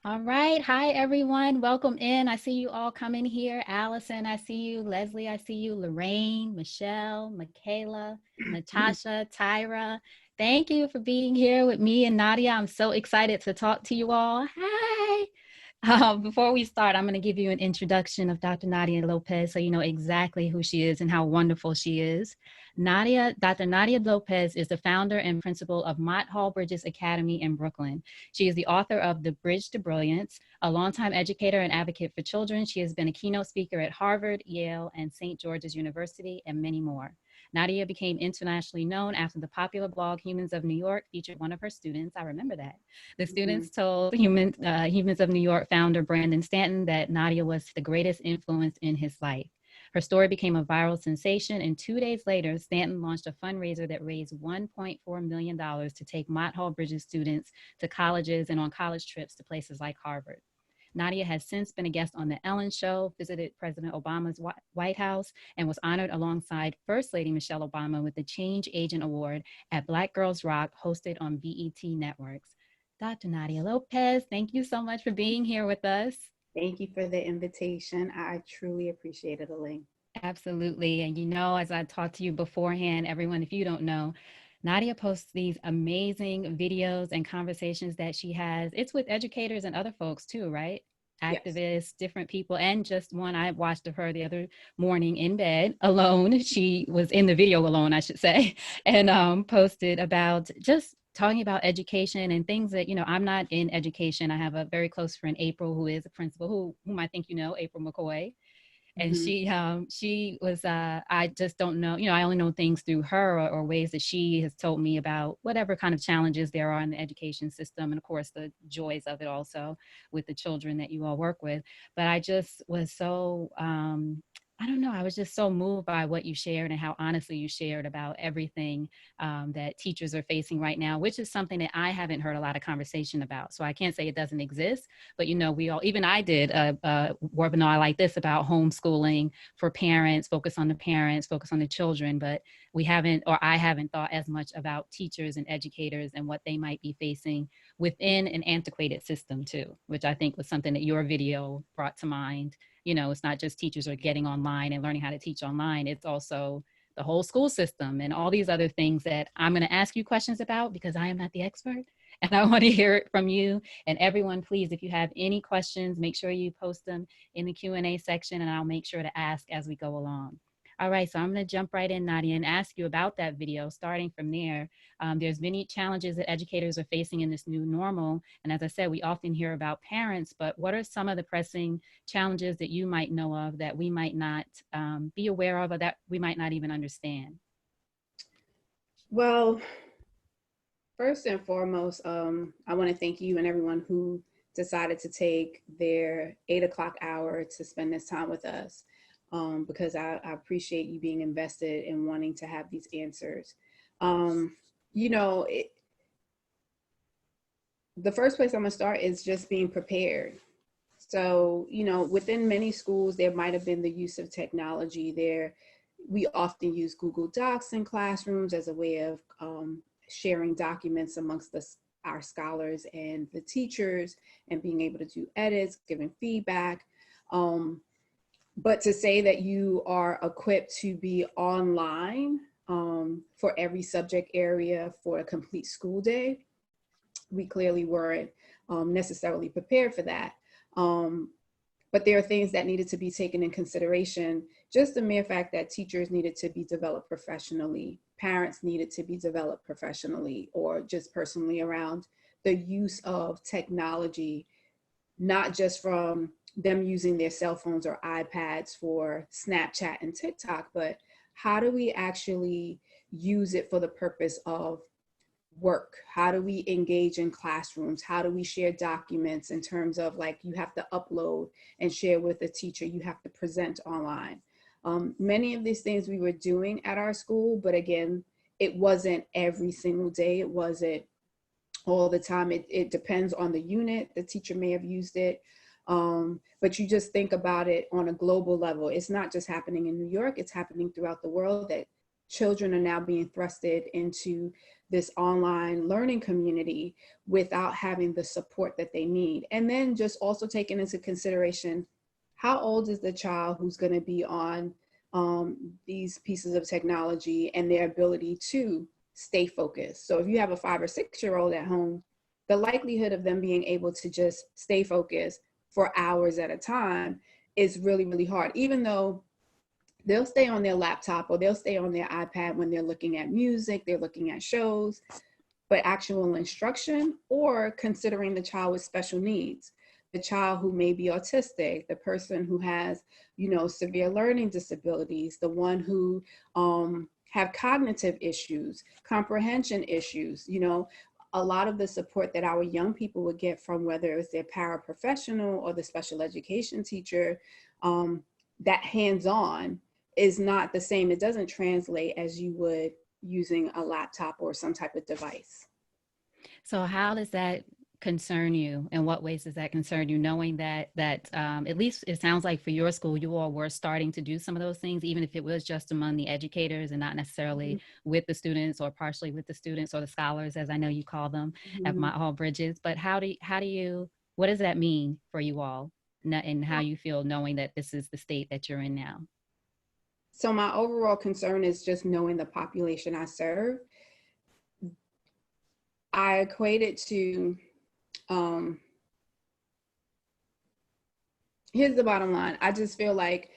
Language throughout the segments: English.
All right. Hi, everyone. Welcome in. I see you all coming here. Allison, I see you. Leslie, I see you. Lorraine, Michelle, Michaela, Natasha, Tyra. Thank you for being here with me and Nadia. I'm so excited to talk to you all. Hi. Before we start, I'm going to give you an introduction of Dr. Nadia Lopez so you know exactly who she is and how wonderful she is. Dr. Nadia Lopez is the founder and principal of Mott Hall Bridges Academy in Brooklyn. She is the author of The Bridge to Brilliance, a longtime educator and advocate for children. She has been a keynote speaker at Harvard, Yale, and St. George's University, and many more. Nadia became internationally known after the popular blog Humans of New York featured one of her students. I remember that. The students told Humans of New York founder Brandon Stanton that Nadia was the greatest influence in his life. Her story became a viral sensation, and 2 days later, Stanton launched a fundraiser that raised $1.4 million to take Mott Hall Bridges students to colleges and on college trips to places like Harvard. Nadia has since been a guest on The Ellen Show, visited President Obama's White House, and was honored alongside First Lady Michelle Obama with the Change Agent Award at Black Girls Rock, hosted on BET Networks. Dr. Nadia Lopez, thank you so much for being here with us. Thank you for the invitation. I truly appreciate it, Elaine. Absolutely. And you know, as I talked to you beforehand, everyone, if you don't know, Nadia posts these amazing videos and conversations that she has. It's with educators and other folks too, right? Yes. Activists, different people, and just one I watched of her the other morning in bed alone. She was in the video alone, I should say, and posted about just talking about education and things that, you know, I'm not in education. I have a very close friend, April, who is a principal, whom I think you know, April McCoy, and Mm-hmm. she was I just don't know, you know, I only know things through her, or ways that she has told me about whatever kind of challenges there are in the education system, and of course the joys of it also with the children that you all work with. But I just was so I don't know. I was just so moved by what you shared and how honestly you shared about everything that teachers are facing right now, which is something that I haven't heard a lot of conversation about. So I can't say it doesn't exist, but you know, we all, even I did a webinar like this about homeschooling for parents, focus on the parents, focus on the children, but we haven't, or I haven't thought as much about teachers and educators and what they might be facing within an antiquated system too, which I think was something that your video brought to mind. You know, it's not just teachers are getting online and learning how to teach online, it's also the whole school system and all these other things that I'm going to ask you questions about because I am not the expert. And I want to hear it from you. And everyone, please, if you have any questions, make sure you post them in the Q&A section, and I'll make sure to ask as we go along. All right, so I'm going to jump right in, Nadia, and ask you about that video. Starting from there, there's many challenges that educators are facing in this new normal. And as I said, we often hear about parents, but what are some of the pressing challenges that you might know of that we might not be aware of, or that we might not even understand? Well, first and foremost, I want to thank you and everyone who decided to take their 8 o'clock hour to spend this time with us, because I appreciate you being invested in wanting to have these answers. Um, you know, the first place I'm going to start is just being prepared. So, within many schools, there might have been the use of technology there. We often use Google Docs in classrooms as a way of sharing documents amongst our scholars and the teachers, and being able to do edits, giving feedback. But to say that you are equipped to be online for every subject area for a complete school day, we clearly weren't necessarily prepared for that. But there are things that needed to be taken in consideration. Just the mere fact that teachers needed to be developed professionally, parents needed to be developed professionally, or just personally around the use of technology, not just from them using their cell phones or iPads for Snapchat and TikTok, but how do we actually use it for the purpose of work? How do we engage in classrooms? How do we share documents in terms of, like, you have to upload and share with a teacher, you have to present online. Many of these things we were doing at our school, but again, it wasn't every single day. It wasn't all the time. It depends on the unit. The teacher may have used it. But you just think about it on a global level. It's not just happening in New York, it's happening throughout the world, that children are now being thrusted into this online learning community without having the support that they need. And then just also taking into consideration, how old is the child who's going to be on these pieces of technology and their ability to stay focused. So if you have a 5 or 6-year-old at home, the likelihood of them being able to just stay focused for hours at a time is really, really hard, even though they'll stay on their laptop or they'll stay on their iPad when they're looking at music, they're looking at shows, but actual instruction, or considering the child with special needs, the child who may be autistic, the person who has, severe learning disabilities, the one who have cognitive issues, comprehension issues, a lot of the support that our young people would get from whether it's their paraprofessional or the special education teacher, that hands-on is not the same. It doesn't translate as you would using a laptop or some type of device. So how does that concern you? In what ways does that concern you, knowing that at least it sounds like for your school, you all were starting to do some of those things, even if it was just among the educators and not necessarily with the students, or partially with the students or the scholars, as I know you call them at Mott Hall Bridges. But what does that mean for you all, and how you feel knowing that this is the state that you're in now? So my overall concern is just knowing the population I serve. I equate it to, here's the bottom line. I just feel like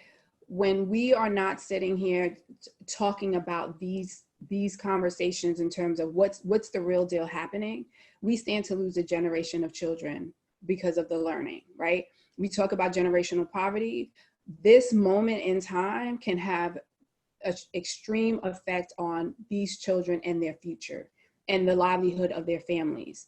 when we are not sitting here talking about these conversations in terms of what's the real deal happening, we stand to lose a generation of children because of the learning, right? We talk about generational poverty. This moment in time can have an extreme effect on these children and their future and the livelihood of their families.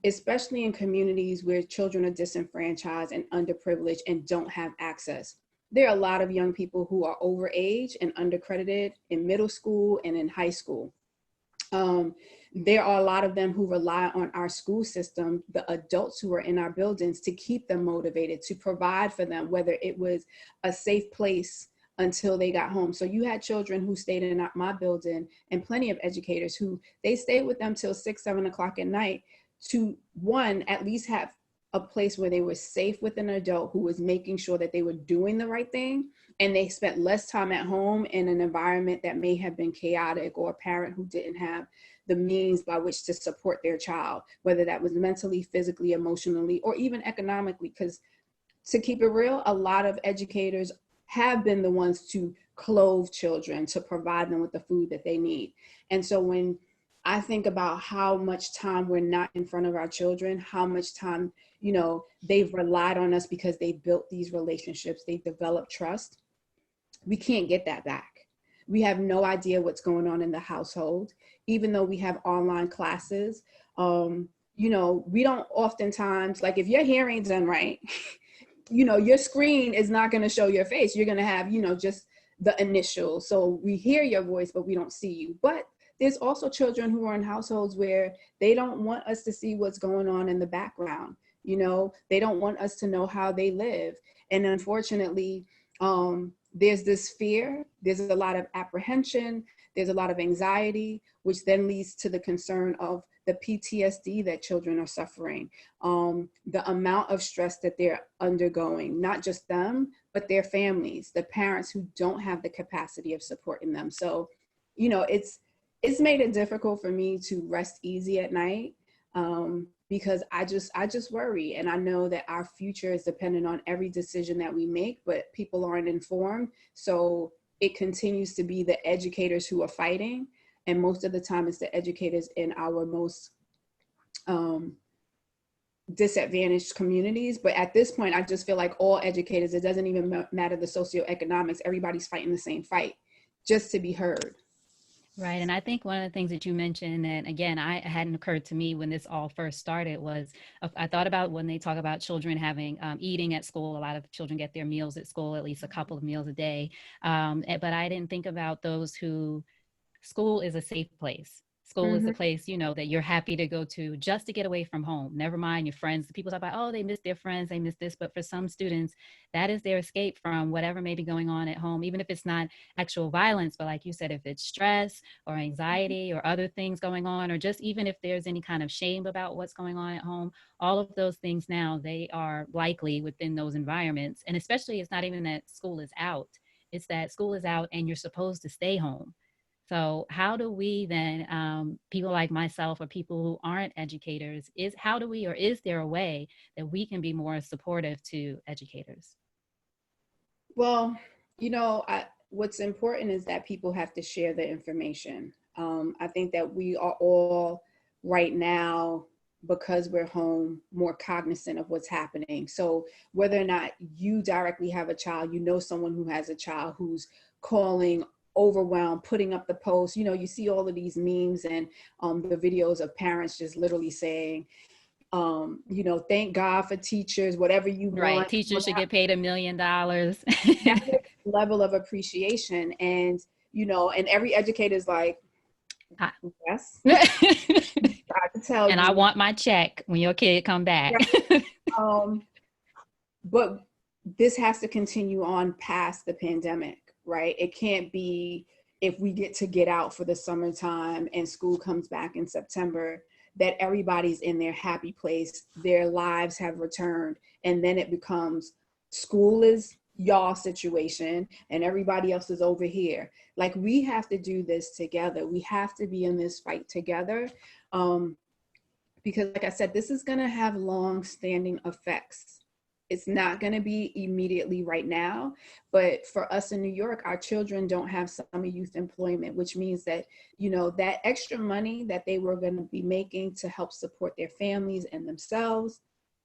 Especially in communities where children are disenfranchised and underprivileged and don't have access. There are a lot of young people who are overage and undercredited in middle school and in high school. There are a lot of them who rely on our school system, the adults who are in our buildings, to keep them motivated, to provide for them, whether it was a safe place until they got home. So you had children who stayed in my building, and plenty of educators who they stayed with them till 6, 7 o'clock at night to, one, at least have a place where they were safe with an adult who was making sure that they were doing the right thing, and they spent less time at home in an environment that may have been chaotic, or a parent who didn't have the means by which to support their child, whether that was mentally, physically, emotionally, or even economically. Because to keep it real, a lot of educators have been the ones to clothe children, to provide them with the food that they need. And so when I think about how much time we're not in front of our children, how much time, they've relied on us because they built these relationships, they developed trust, we can't get that back. We have no idea what's going on in the household, even though we have online classes. We don't oftentimes, like if your hearing's done right, your screen is not going to show your face. You're going to have, just the initial. So we hear your voice, but we don't see you. But there's also children who are in households where they don't want us to see what's going on in the background. They don't want us to know how they live. And unfortunately, there's this fear, there's a lot of apprehension, there's a lot of anxiety, which then leads to the concern of the PTSD that children are suffering, the amount of stress that they're undergoing, not just them, but their families, the parents who don't have the capacity of supporting them. So, it's made it difficult for me to rest easy at night, because I just worry. And I know that our future is dependent on every decision that we make, but people aren't informed. So it continues to be the educators who are fighting. And most of the time it's the educators in our most disadvantaged communities. But at this point, I just feel like all educators, it doesn't even matter the socioeconomics, everybody's fighting the same fight just to be heard. Right. And I think one of the things that you mentioned, and again, it hadn't occurred to me when this all first started, was I thought about when they talk about children having eating at school. A lot of children get their meals at school, at least a couple of meals a day. But I didn't think about those who school is a safe place. School is the Mm-hmm. place, you know, that you're happy to go to just to get away from home. Never mind your friends. People talk about, oh, they miss their friends, they miss this. But for some students, that is their escape from whatever may be going on at home, even if it's not actual violence. But like you said, if it's stress or anxiety or other things going on, or just even if there's any kind of shame about what's going on at home, all of those things now, they are likely within those environments. And especially, it's not even that school is out, it's that school is out and you're supposed to stay home. So how do we then, people like myself or people who aren't educators, how do we, or is there a way that we can be more supportive to educators? Well, what's important is that people have to share the information. I think that we are all right now, because we're home, more cognizant of what's happening. So whether or not you directly have a child, someone who has a child who's calling, overwhelmed, putting up the posts. You see all of these memes and the videos of parents just literally saying, thank God for teachers, whatever you Right. want. Teachers should get paid $1 million. That's a level of appreciation. And, and every educator is like, yes, I can tell And you. I want my check when your kid come back. But this has to continue on past the pandemic, right? It can't be, if we get out for the summertime and school comes back in September, that everybody's in their happy place, their lives have returned, and then it becomes school is y'all situation and everybody else is over here. Like, we have to do this together. We have to be in this fight together. Because like I said, this is going to have long-standing effects. It's not going to be immediately right now, but for us in New York, our children don't have summer youth employment, which means that, that extra money that they were going to be making to help support their families and themselves,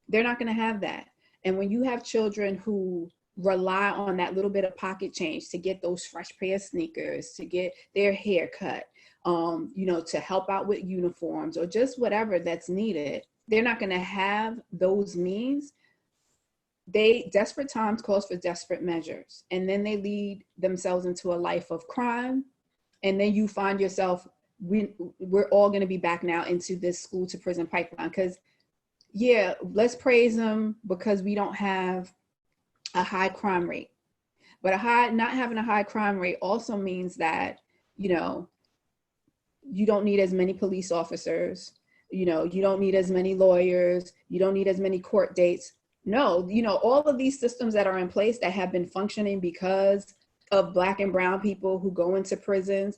they're not going to have that. And when you have children who rely on that little bit of pocket change to get those fresh pair of sneakers, to get their hair cut, to help out with uniforms or just whatever that's needed, they're not going to have those means. Desperate times calls for desperate measures, and then they lead themselves into a life of crime. And then you find yourself, we're all going to be back now into this school to prison pipeline. Because yeah, let's praise them because we don't have a high crime rate, but not having a high crime rate also means that, you don't need as many police officers, you don't need as many lawyers, you don't need as many court dates. No, all of these systems that are in place that have been functioning because of Black and brown people who go into prisons,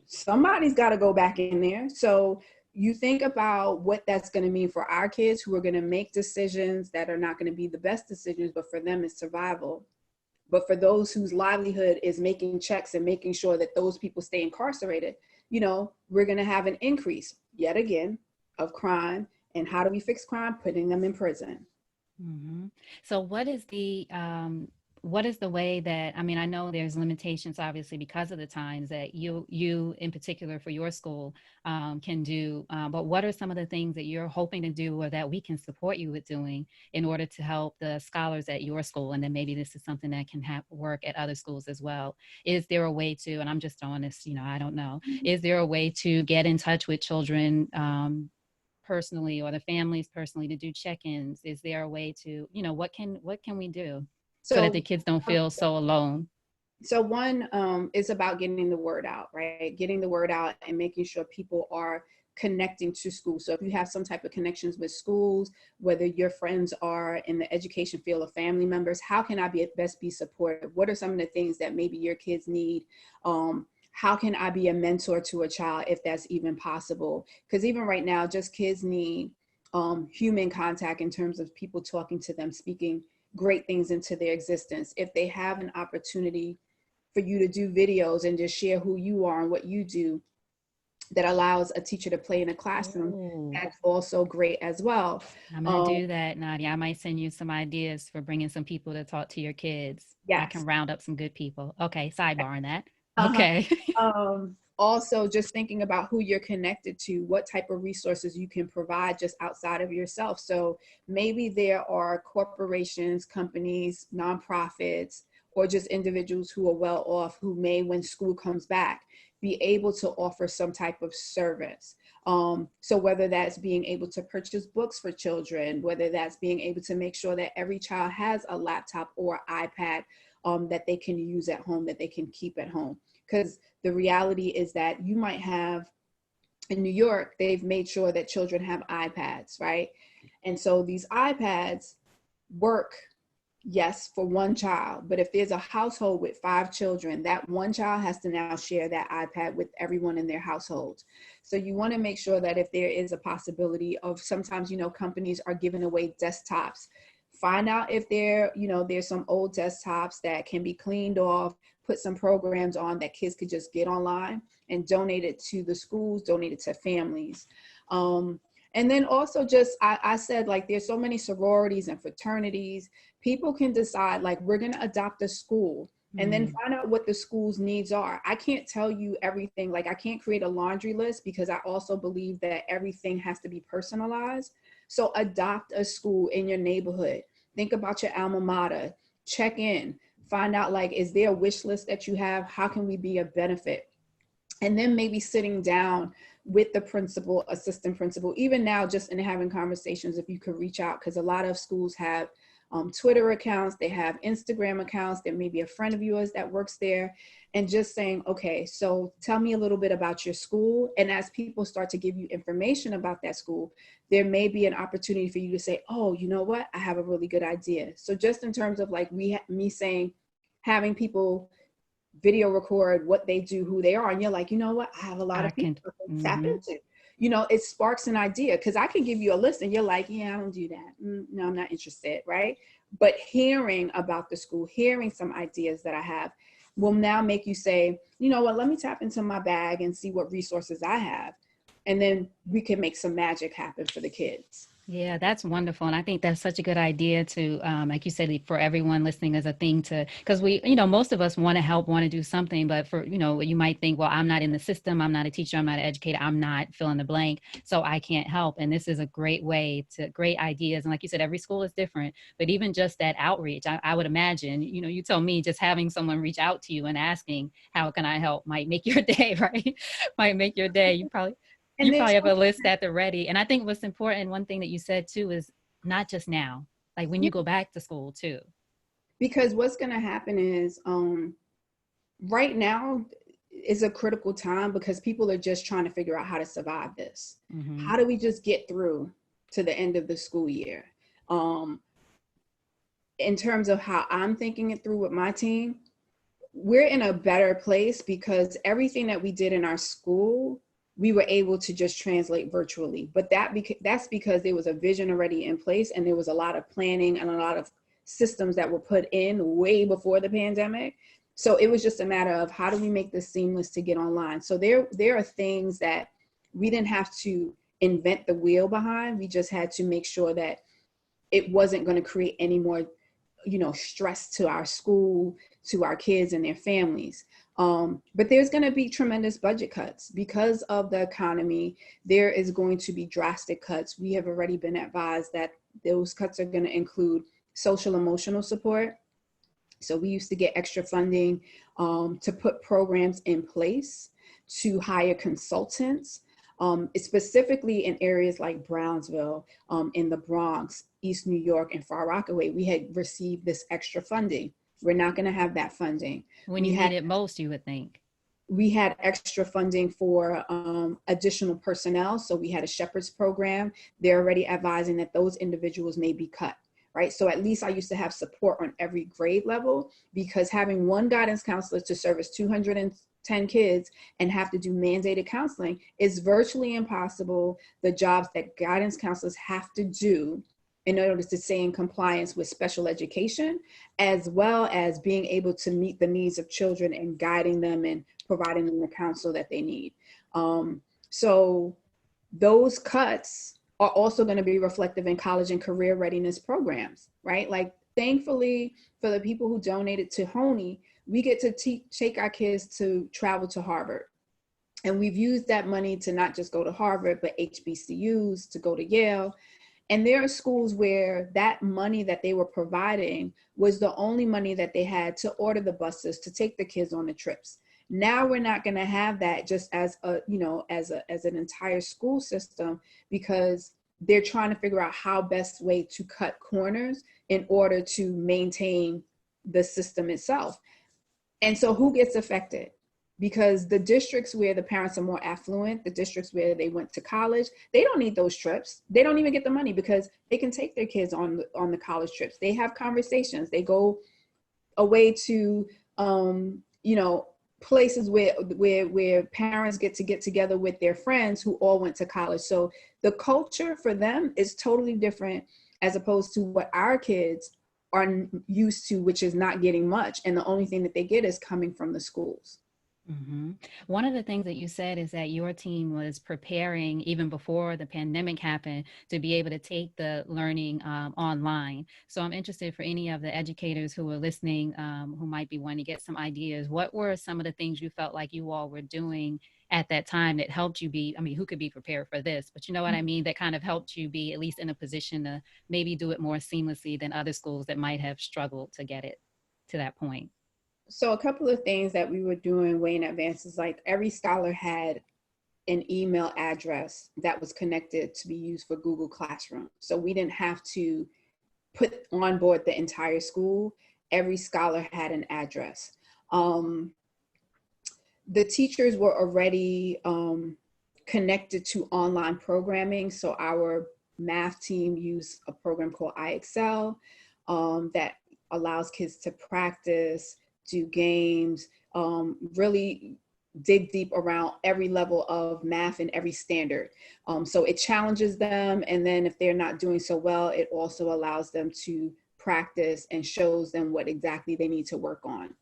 somebody's got to go back in there. So you think about what that's going to mean for our kids who are going to make decisions that are not going to be the best decisions, but for them it's survival. But for those whose livelihood is making checks and making sure that those people stay incarcerated, we're going to have an increase yet again of crime. And how do we fix crime? Putting them in prison. Mm-hmm. So what is the way that, I mean, I know there's limitations obviously because of the times that you in particular for your school can do, but what are some of the things that you're hoping to do or that we can support you with doing in order to help the scholars at your school? And then maybe this is something that can work at other schools as well. Is there a way to, and I'm just honest, I don't know, is there a way to get in touch with children personally or the families personally to do check-ins? Is there a way to, what can we do so that the kids don't feel so alone? So one is about getting the word out, right? Getting the word out and making sure people are connecting to school. So if you have some type of connections with schools, whether your friends are in the education field or family members, how can I best be supportive? What are some of the things that maybe your kids need? How can I be a mentor to a child if that's even possible? Because even right now, just kids need human contact in terms of people talking to them, speaking great things into their existence. If they have an opportunity for you to do videos and just share who you are and what you do, that allows a teacher to play in a classroom, Ooh. that's also great as well. I'm going to do that, Nadia. I might send you some ideas for bringing some people to talk to your kids. Yes. I can round up some good people. Okay, sidebar on that. Uh-huh. Okay. Also, just thinking about who you're connected to, what type of resources you can provide just outside of yourself. So maybe there are corporations, companies, nonprofits, or just individuals who are well off who may, when school comes back, be able to offer some type of service. So whether that's being able to purchase books for children, whether that's being able to make sure that every child has a laptop or iPad that they can use at home, that they can keep at home. Because the reality is that you might have, in New York, they've made sure that children have iPads, right? And so these iPads work, yes, for one child, but if there's a household with 5 children, that one child has to now share that iPad with everyone in their household. So you want to make sure that if there is a possibility of, sometimes, you know, companies are giving away desktops, find out if there's some old desktops that can be cleaned off, put some programs on that kids could just get online, and donate it to the schools, donate it to families. And then also just, I said, like, there's so many sororities and fraternities. People can decide, like, we're going to adopt a school, and then find out what the school's needs are. I can't tell you everything. Like, I can't create a laundry list, because I also believe that everything has to be personalized. So adopt a school in your neighborhood. Think about your alma mater. Check in. Find out, like, is there a wish list that you have? How can we be a benefit? And then maybe sitting down with the principal, assistant principal, even now, just in having conversations, if you could reach out, because a lot of schools have Twitter accounts, they have Instagram accounts, there may be a friend of yours that works there, and just saying, okay, so tell me a little bit about your school. And as people start to give you information about that school, there may be an opportunity for you to say, oh, you know what, I have a really good idea. So just in terms of, like, me saying, having people video record what they do, who they are, and you're like, you know what, I have a lot of people to tap into. You know, it sparks an idea, because I can give you a list and you're like, yeah, I don't do that. No, I'm not interested, right? But hearing about the school, hearing some ideas that I have, will now make you say, you know what, let me tap into my bag and see what resources I have. And then we can make some magic happen for the kids. Yeah, that's wonderful. And I think that's such a good idea to, like you said, for everyone listening, as a thing to, because we, you know, most of us want to help, want to do something, but for, you know, you might think, well, I'm not in the system, I'm not a teacher, I'm not an educator, I'm not fill in the blank, so I can't help. And this is a great way to, great ideas. And like you said, every school is different, but even just that outreach, I would imagine, you know, you told me just having someone reach out to you and asking, how can I help, might make your day, right? Might make your day. You probably have a list at the ready. And I think what's important, one thing that you said too, is not just now, like when you go back to school too. Because what's going to happen is, right now is a critical time, because people are just trying to figure out how to survive this. How do we just get through to the end of the school year? In terms of how I'm thinking it through with my team, we're in a better place, because everything that we did in our school, we were able to just translate virtually. But that's because there was a vision already in place, and there was a lot of planning and a lot of systems that were put in way before the pandemic. So it was just a matter of, how do we make this seamless to get online? So there are things that we didn't have to invent the wheel behind. We just had to make sure that it wasn't going to create any more, you know, stress to our school, to our kids and their families. But there's going to be tremendous budget cuts because of the economy. There is going to be drastic cuts. We have already been advised that those cuts are going to include social emotional support. So we used to get extra funding to put programs in place, to hire consultants, specifically in areas like Brownsville, in the Bronx, East New York, and Far Rockaway. We had received this extra funding. We're not going to have that funding. When you need it most, you would think. We had extra funding for additional personnel. So we had a shepherd's program. They're already advising that those individuals may be cut, right? So at least I used to have support on every grade level, because having one guidance counselor to service 210 kids and have to do mandated counseling is virtually impossible. The jobs that guidance counselors have to do in order to stay in compliance with special education, as well as being able to meet the needs of children and guiding them and providing them the counsel that they need. So those cuts are also going to be reflective in college and career readiness programs, right? Like, thankfully, for the people who donated to HONY, we get to take our kids to travel to Harvard. And we've used that money to not just go to Harvard, but HBCUs, to go to Yale. And there are schools where that money that they were providing was the only money that they had to order the buses, to take the kids on the trips. Now we're not going to have that just as a, you know, as an entire school system, because they're trying to figure out how best way to cut corners in order to maintain the system itself. And so who gets affected? Because the districts where the parents are more affluent, the districts where they went to college, they don't need those trips. They don't even get the money because they can take their kids on the college trips. They have conversations. They go away to, you know, places where parents get together with their friends who all went to college. So the culture for them is totally different as opposed to what our kids are used to, which is not getting much. And the only thing that they get is coming from the schools. Mm-hmm. One of the things that you said is that your team was preparing even before the pandemic happened to be able to take the learning online. So I'm interested for any of the educators who are listening, who might be wanting to get some ideas. What were some of the things you felt like you all were doing at that time that helped you be, I mean, who could be prepared for this, but you know what I mean, that kind of helped you be at least in a position to maybe do it more seamlessly than other schools that might have struggled to get it to that point? So a couple of things that we were doing way in advance is like every scholar had an email address that was connected to be used for Google Classroom. So we didn't have to put on board the entire school. Every scholar had an address. The teachers were already connected to online programming. So our math team used a program called iExcel that allows kids to practice, do games, really dig deep around every level of math and every standard. So it challenges them. And then if they're not doing so well, it also allows them to practice and shows them what exactly they need to work on.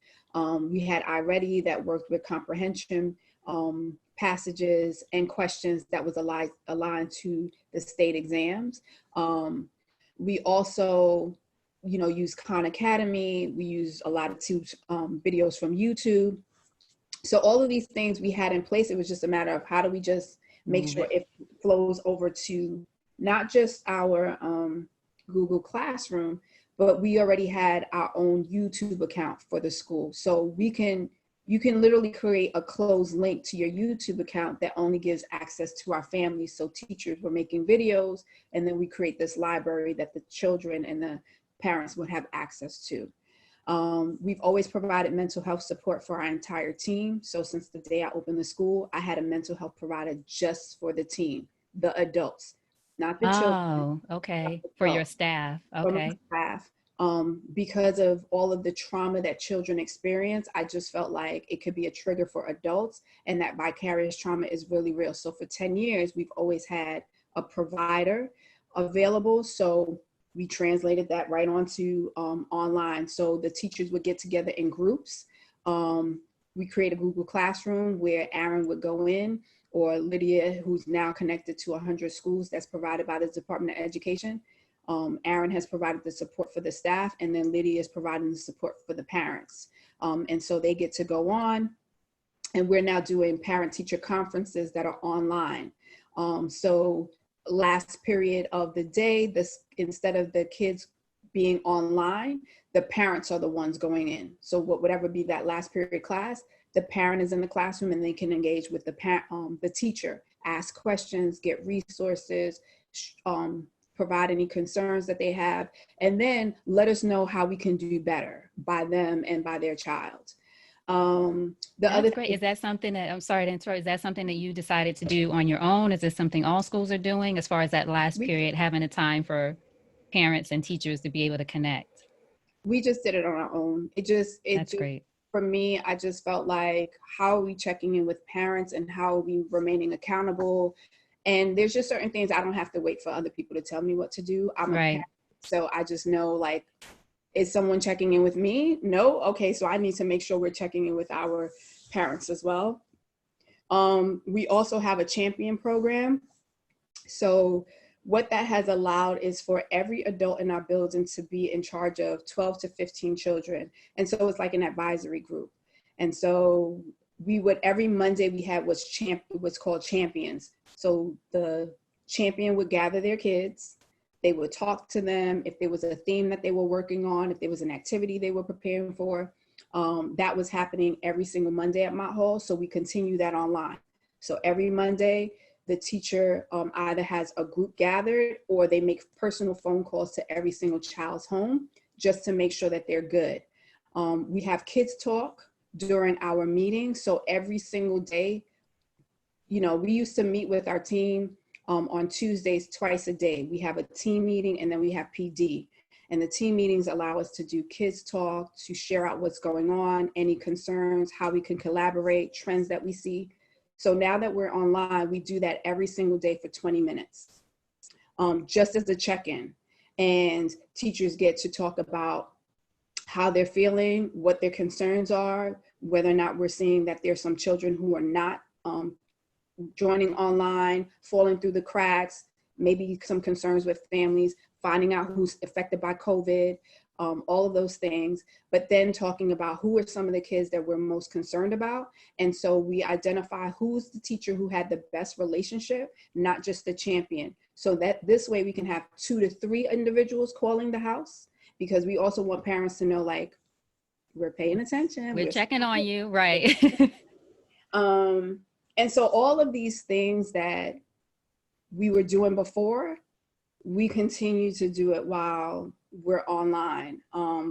We had iReady that worked with comprehension passages and questions that was aligned to the state exams. We also, you know, use Khan Academy. We use a lot of videos from YouTube. So all of these things we had in place. It was just a matter of how do we just make sure it flows over to not just our Google Classroom, but we already had our own YouTube account for the school. So you can literally create a closed link to your YouTube account that only gives access to our families. So teachers were making videos, and then we create this library that the children and the parents would have access to. We've always provided mental health support for our entire team. So since the day I opened the school, I had a mental health provider just for the team, the adults, not the children. Oh, okay. For your staff. For my Okay. staff. Because of all of the trauma that children experience, I just felt like it could be a trigger for adults, and that vicarious trauma is really real. So for 10 years, we've always had a provider available. So we translated that right onto online. So the teachers would get together in groups. We create a Google Classroom where Aaron would go in, or Lydia, who's now connected to 100 schools that's provided by the Department of Education. Aaron has provided the support for the staff, and then Lydia is providing the support for the parents. And so they get to go on, and we're now doing parent-teacher conferences that are online. So last period of the day, instead of the kids being online, the parents are the ones going in. So whatever be that last period class, the parent is in the classroom and they can engage with the teacher, ask questions, get resources, provide any concerns that they have, and then let us know how we can do better by them and by their child. That's great. Is that something that, I'm sorry to interrupt, is that something that you decided to do on your own? Is this something all schools are doing as far as that last period, having a time for parents and teachers to be able to connect? We just did it on our own. That's great. For me, I just felt like, how are we checking in with parents and how are we remaining accountable? And there's just certain things I don't have to wait for other people to tell me what to do. I'm a parent, so I just know, like, is someone checking in with me? No? Okay, so I need to make sure we're checking in with our parents as well. We also have a champion program. So what that has allowed is for every adult in our building to be in charge of 12 to 15 children. And so it's like an advisory group. And so every Monday we had what's called champions. So the champion would gather their kids. They would talk to them if there was a theme that they were working on, if there was an activity they were preparing for. That was happening every single Monday at Mott Hall. So we continue that online. So every Monday, the teacher either has a group gathered or they make personal phone calls to every single child's home just to make sure that they're good. We have kids talk during our meetings. So every single day, you know, we used to meet with our team on Tuesdays twice a day. We have a team meeting and then we have PD. And the team meetings allow us to do kids talk, to share out what's going on, any concerns, how we can collaborate, trends that we see. So now that we're online, we do that every single day for 20 minutes, just as a check-in. And teachers get to talk about how they're feeling, what their concerns are, whether or not we're seeing that there's some children who are not joining online, falling through the cracks, maybe some concerns with families, finding out who's affected by COVID, all of those things, but then talking about who are some of the kids that we're most concerned about. And so we identify who's the teacher who had the best relationship, not just the champion. So that this way we can have 2 to 3 individuals calling the house, because we also want parents to know, like, we're paying attention. We're checking on you, right? And so all of these things that we were doing before, we continue to do it while we're online,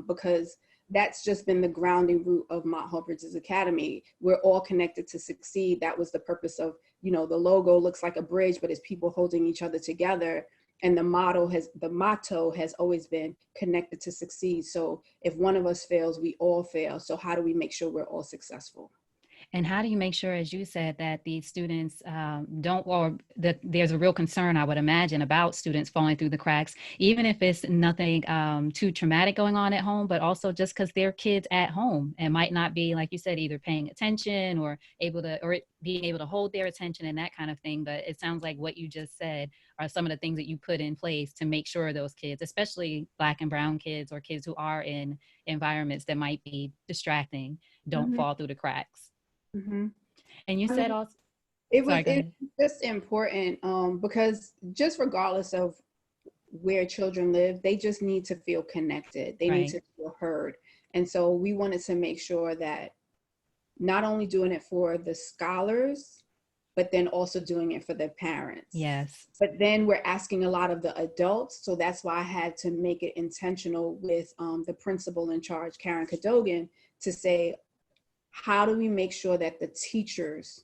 because that's just been the grounding root of Mott Hall Bridges Academy. We're all connected to succeed. That was the purpose of, you know, the logo looks like a bridge, but it's people holding each other together. And the motto has always been connected to succeed. So if one of us fails, we all fail. So how do we make sure we're all successful? And how do you make sure, as you said, that these students don't, or that there's a real concern, I would imagine, about students falling through the cracks, even if it's nothing too traumatic going on at home, but also just because they're kids at home and might not be, like you said, either paying attention or being able to hold their attention and that kind of thing. But it sounds like what you just said are some of the things that you put in place to make sure those kids, especially Black and brown kids or kids who are in environments that might be distracting, don't fall through the cracks. Mm-hmm. And you said also, it was just important because just regardless of where children live, they just need to feel connected. They need to feel heard. And so we wanted to make sure that not only doing it for the scholars, but then also doing it for the parents. Yes. But then we're asking a lot of the adults. So that's why I had to make it intentional with the principal in charge, Karen Cadogan, to say, how do we make sure that the teachers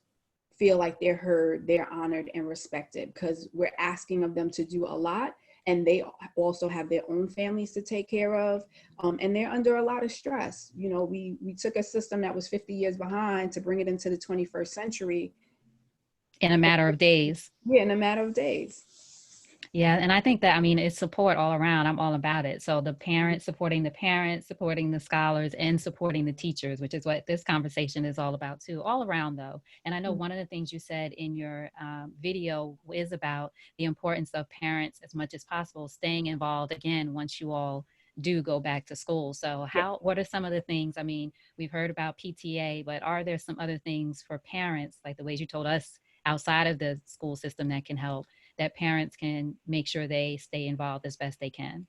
feel like they're heard, they're honored and respected? Because we're asking of them to do a lot, and they also have their own families to take care of, and they're under a lot of stress. You know, we took a system that was 50 years behind to bring it into the 21st century. In a matter of days. Yeah, in a matter of days. Yeah, and I think that, I mean, it's support all around. I'm all about it. So the parents, supporting the scholars, and supporting the teachers, which is what this conversation is all about too, all around though. And I know one of the things you said in your video is about the importance of parents, as much as possible, staying involved again once you all do go back to school. So what are some of the things, I mean, we've heard about PTA, but are there some other things for parents, like the ways you told us outside of the school system, that can help, that parents can make sure they stay involved as best they can?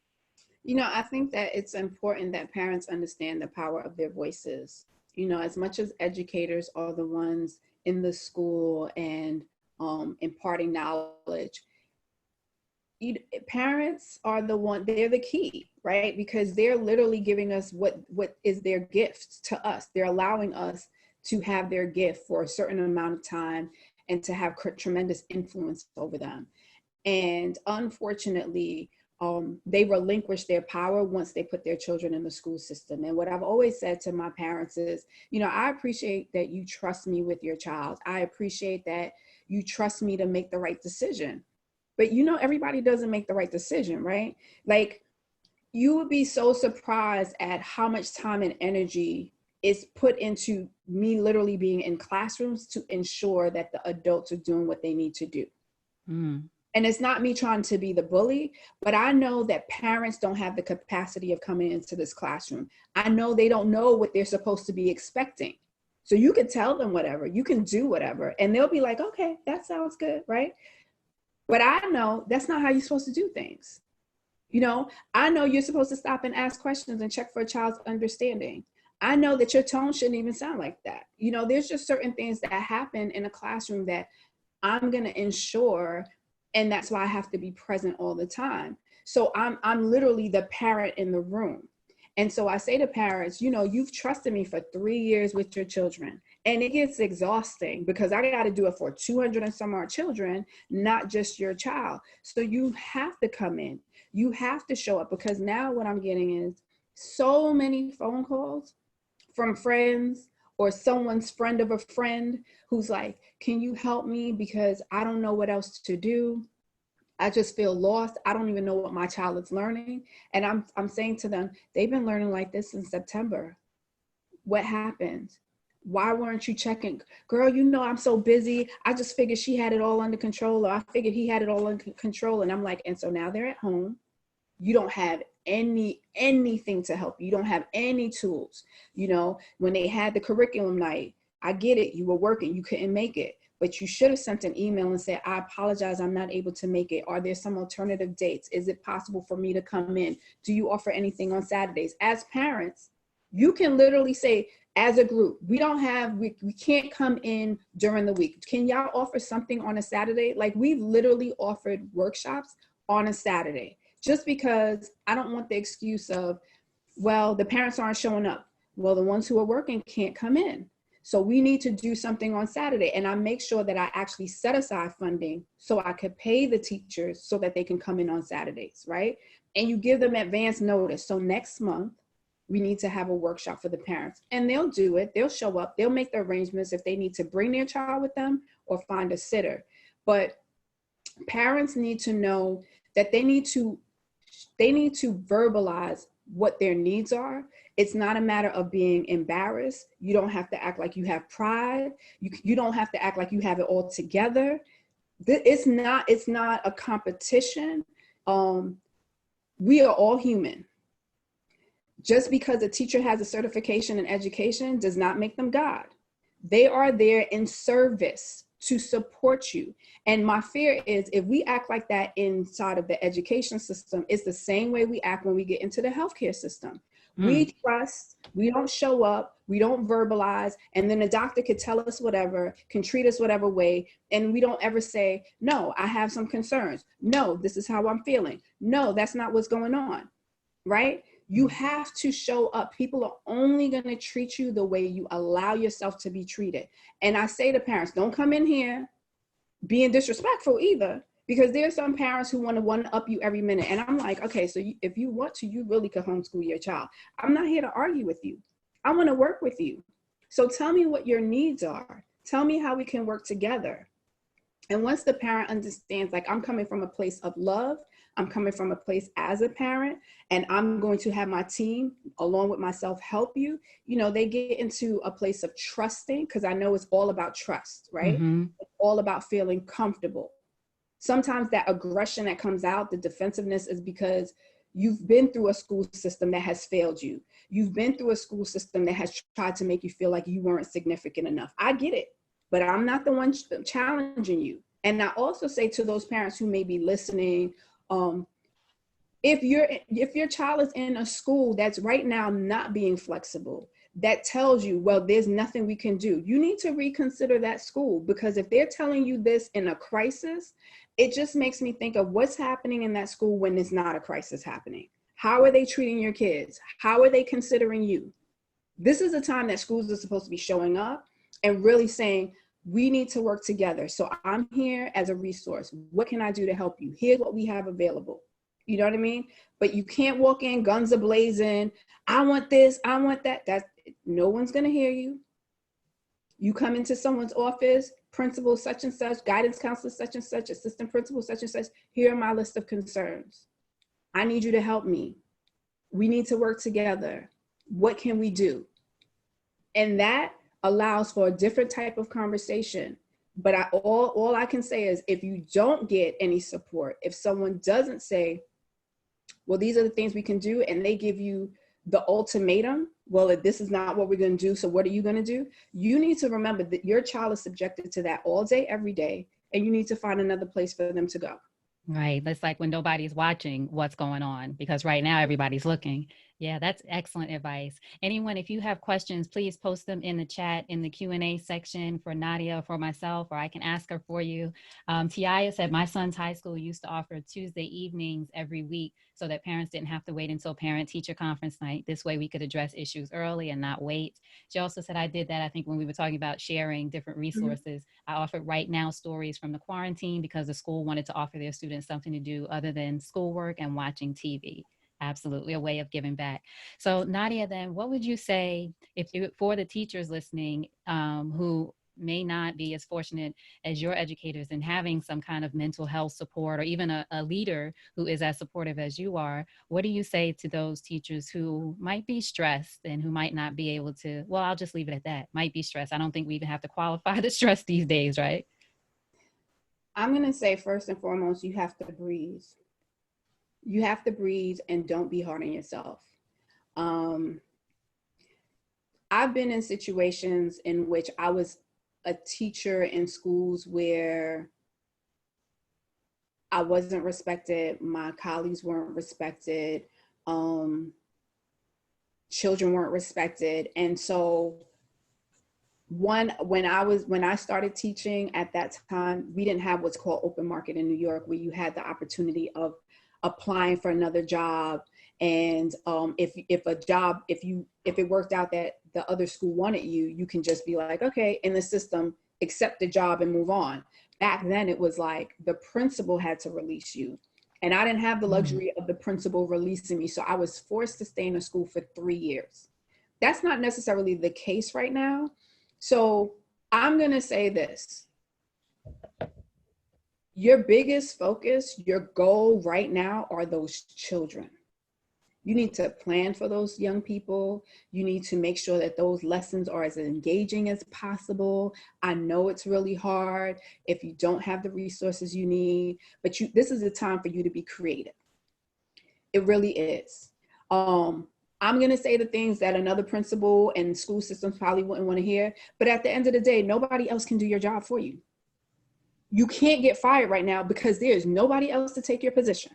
You know, I think that it's important that parents understand the power of their voices. You know, as much as educators are the ones in the school and imparting knowledge, parents are they're the key, right? Because they're literally giving us what is their gift to us. They're allowing us to have their gift for a certain amount of time and to have tremendous influence over them. And unfortunately, they relinquish their power once they put their children in the school system. And what I've always said to my parents is, you know, I appreciate that you trust me with your child. I appreciate that you trust me to make the right decision. But you know, everybody doesn't make the right decision, right? Like, you would be so surprised at how much time and energy is put into me literally being in classrooms to ensure that the adults are doing what they need to do. And it's not me trying to be the bully, but I know that parents don't have the capacity of coming into this classroom. I know they don't know what they're supposed to be expecting. So you can tell them whatever, you can do whatever, and they'll be like, okay, that sounds good, right? But I know that's not how you're supposed to do things. You know, I know you're supposed to stop and ask questions and check for a child's understanding. I know that your tone shouldn't even sound like that. You know, there's just certain things that happen in a classroom that I'm going to ensure, and that's why I have to be present all the time. So I'm literally the parent in the room. And so I say to parents, you know, you've trusted me for 3 years with your children, and it gets exhausting because I got to do it for 200 and some odd children, not just your child. So you have to come in, you have to show up, because now what I'm getting is so many phone calls from friends or someone's friend of a friend who's like, can you help me? Because I don't know what else to do. I just feel lost. I don't even know what my child is learning. And I'm saying to them, they've been learning like this in September. What happened? Why weren't you checking? Girl, you know, I'm so busy. I just figured she had it all under control, or I figured he had it all under control. And I'm like, and so now they're at home. You don't have anything to help you. You don't have any tools. You know, when they had the curriculum night, I get it. You were working, you couldn't make it. But you should have sent an email and said, I apologize, I'm not able to make it. Are there some alternative dates? Is it possible for me to come in? Do you offer anything on Saturdays? As parents, you can literally say, as a group, we can't come in during the week. Can y'all offer something on a Saturday? Like, we've literally offered workshops on a Saturday, just because I don't want the excuse of, well, the parents aren't showing up. Well, the ones who are working can't come in. So we need to do something on Saturday. And I make sure that I actually set aside funding so I could pay the teachers so that they can come in on Saturdays, right? And you give them advance notice. So next month, we need to have a workshop for the parents. And they'll do it. They'll show up. They'll make the arrangements if they need to bring their child with them or find a sitter. But parents need to know that they need to verbalize what their needs are. It's not a matter of being embarrassed. You don't have to act like you have pride. You don't have to act like you have it all together. It's not a competition. We are all human. Just because a teacher has a certification in education does not make them God. They are there in service to support you. And my fear is, if we act like that inside of the education system, it's the same way we act when we get into the healthcare system. We trust, we don't show up, we don't verbalize, and then the doctor could tell us whatever, can treat us whatever way, and we don't ever say, no, I have some concerns. No, this is how I'm feeling. No, that's not what's going on, right? You have to show up. People are only going to treat you the way you allow yourself to be treated. And I say to parents, don't come in here being disrespectful either, because there's some parents who want to one-up you every minute. And I'm like, okay, so if you want to, you really could homeschool your child. I'm not here to argue with you. I want to work with you. So tell me what your needs are. Tell me how we can work together. And once the parent understands, like, I'm coming from a place of love, I'm coming from a place as a parent, and I'm going to have my team along with myself help you, you know, they get into a place of trusting, because I know it's all about trust, right? Mm-hmm. It's all about feeling comfortable. Sometimes that aggression that comes out, the defensiveness, is because you've been through a school system that has failed you. You've been through a school system that has tried to make you feel like you weren't significant enough. I get it, but I'm not the one challenging you. And I also say to those parents who may be listening, if your child is in a school that's right now not being flexible, that tells you, well, there's nothing we can do, you need to reconsider that school. Because if they're telling you this in a crisis, it just makes me think of what's happening in that school when it's not a crisis happening. How are they treating your kids? How are they considering you? This is a time that schools are supposed to be showing up and really saying, we need to work together. So I'm here as a resource. What can I do to help you? Here's what we have available. You know what I mean? But you can't walk in guns a-blazing. I want this, I want that. No one's going to hear you. You come into someone's office, principal such and such, guidance counselor such and such, assistant principal such and such. Here are my list of concerns. I need you to help me. We need to work together. What can we do? And that allows for a different type of conversation. But all I can say is, if you don't get any support, if someone doesn't say, well, these are the things we can do, and they give you the ultimatum, well, if this is not what we're going to do, so what are you going to do? You need to remember that your child is subjected to that all day, every day, and you need to find another place for them to go. Right. That's like when nobody's watching what's going on, because right now everybody's looking. Yeah, that's excellent advice. Anyone, if you have questions, please post them in the chat in the Q&A section for Nadia or for myself, or I can ask her for you. Tiaya said, my son's high school used to offer Tuesday evenings every week so that parents didn't have to wait until parent-teacher conference night. This way we could address issues early and not wait. She also said, I did that, I think, when we were talking about sharing different resources. I offered Right Now stories from the quarantine because the school wanted to offer their students something to do other than schoolwork and watching TV. Absolutely, a way of giving back. So Nadia, then what would you say if you, for the teachers listening who may not be as fortunate as your educators in having some kind of mental health support, or even a leader who is as supportive as you are, what do you say to those teachers who might be stressed and who might not be able to, well, I'll just leave it at that, might be stressed. I don't think we even have to qualify the stress these days, right? I'm going to say, first and foremost, you have to breathe. You have to breathe and don't be hard on yourself. I've been in situations in which I was a teacher in schools where I wasn't respected, my colleagues weren't respected, children weren't respected. And so when I started teaching at that time, we didn't have what's called open market in New York, where you had the opportunity of applying for another job. And if it worked out that the other school wanted you, you can just be like, okay, in the system, accept the job and move on. Back then it was like the principal had to release you. And I didn't have the luxury of the principal releasing me. So I was forced to stay in a school for 3 years. That's not necessarily the case right now. So I'm going to say this. Your biggest focus, your goal right now are those children. You need to plan for those young people. You need to make sure that those lessons are as engaging as possible. I know it's really hard if you don't have the resources you need, but this is the time for you to be creative. It really is. I'm going to say the things that another principal and school systems probably wouldn't want to hear, but at the end of the day, nobody else can do your job for you. You can't get fired right now because there's nobody else to take your position.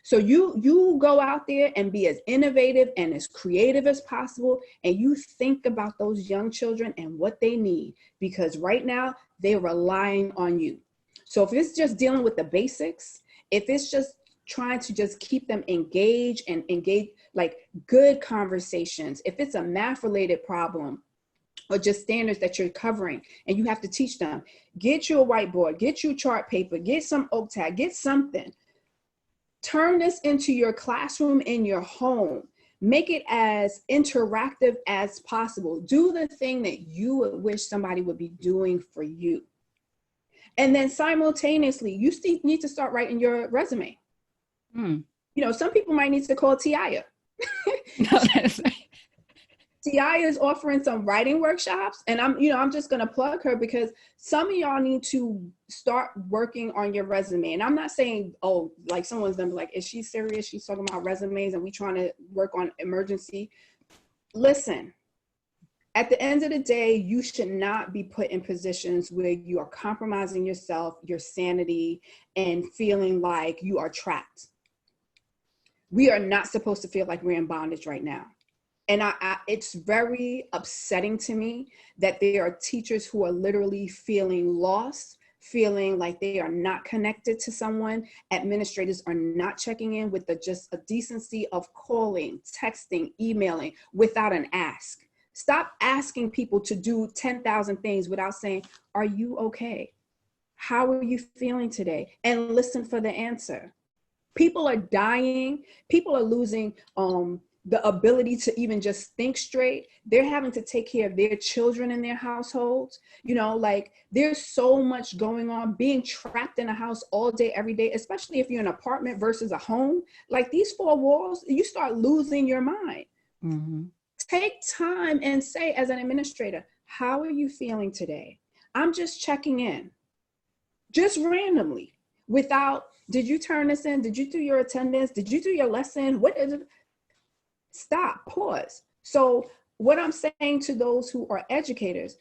So you go out there and be as innovative and as creative as possible, and you think about those young children and what they need, because right now they're relying on you. So if it's just dealing with the basics, if it's just trying to just keep them engaged and engage, like good conversations, if it's a math related problem or just standards that you're covering and you have to teach them, get you a whiteboard, get you chart paper, get some oak tag, get something. Turn this into your classroom in your home. Make it as interactive as possible. Do the thing that you would wish somebody would be doing for you. And then simultaneously, you still need to start writing your resume. You know, some people might need to call Tiaya. No, that's right. Tiaya is offering some writing workshops, and I'm just going to plug her because some of y'all need to start working on your resume. And I'm not saying, oh, like someone's going to be like, is she serious? She's talking about resumes and we trying to work on emergency. Listen, at the end of the day, you should not be put in positions where you are compromising yourself, your sanity, and feeling like you are trapped. We are not supposed to feel like we're in bondage right now. And it's very upsetting to me that there are teachers who are literally feeling lost, feeling like they are not connected to someone. Administrators are not checking in with just a decency of calling, texting, emailing without an ask. Stop asking people to do 10,000 things without saying, are you okay? How are you feeling today? And listen for the answer. People are dying. People are losing the ability to even just think straight. They're having to take care of their children in their households. You know, like there's so much going on. Being trapped in a house all day, every day, especially if you're in an apartment versus a home, like these four walls, you start losing your mind. Take time and say, as an administrator, how are you feeling today? I'm just checking in, just randomly, without, did you turn this in? Did you do your attendance? Did you do your lesson? What is it? Stop, pause. So what I'm saying to those who are educators,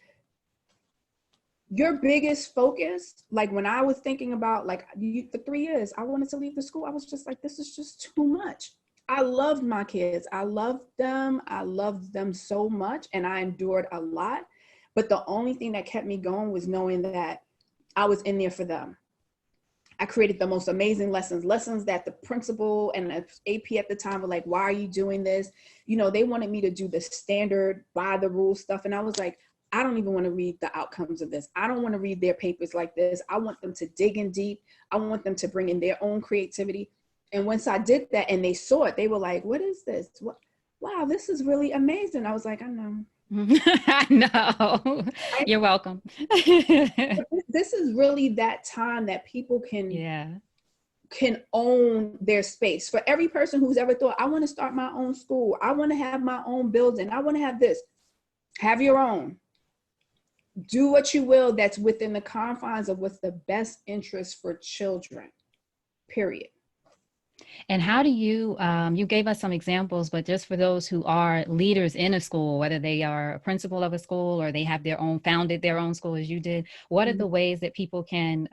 your biggest focus, like when I was thinking about, like for 3 years, I wanted to leave the school. I was just like, this is just too much. I loved my kids. I loved them. I loved them so much, and I endured a lot. But the only thing that kept me going was knowing that I was in there for them. I created the most amazing lessons that the principal and the AP at the time were like, why are you doing this? You know, they wanted me to do the standard by the rules stuff. And I was like, I don't even want to read the outcomes of this. I don't want to read their papers like this. I want them to dig in deep. I want them to bring in their own creativity. And once I did that and they saw it, they were like, what is this? What? Wow, this is really amazing. I was like, I know. I know. You're welcome. This is really that time that people can own their space. For every person who's ever thought, I want to start my own school, I want to have my own building, I want to have this, have your own. Do what you will that's within the confines of what's the best interest for children, period. And how do you, you gave us some examples, but just for those who are leaders in a school, whether they are a principal of a school or they have founded their own school as you did, what are the ways that people can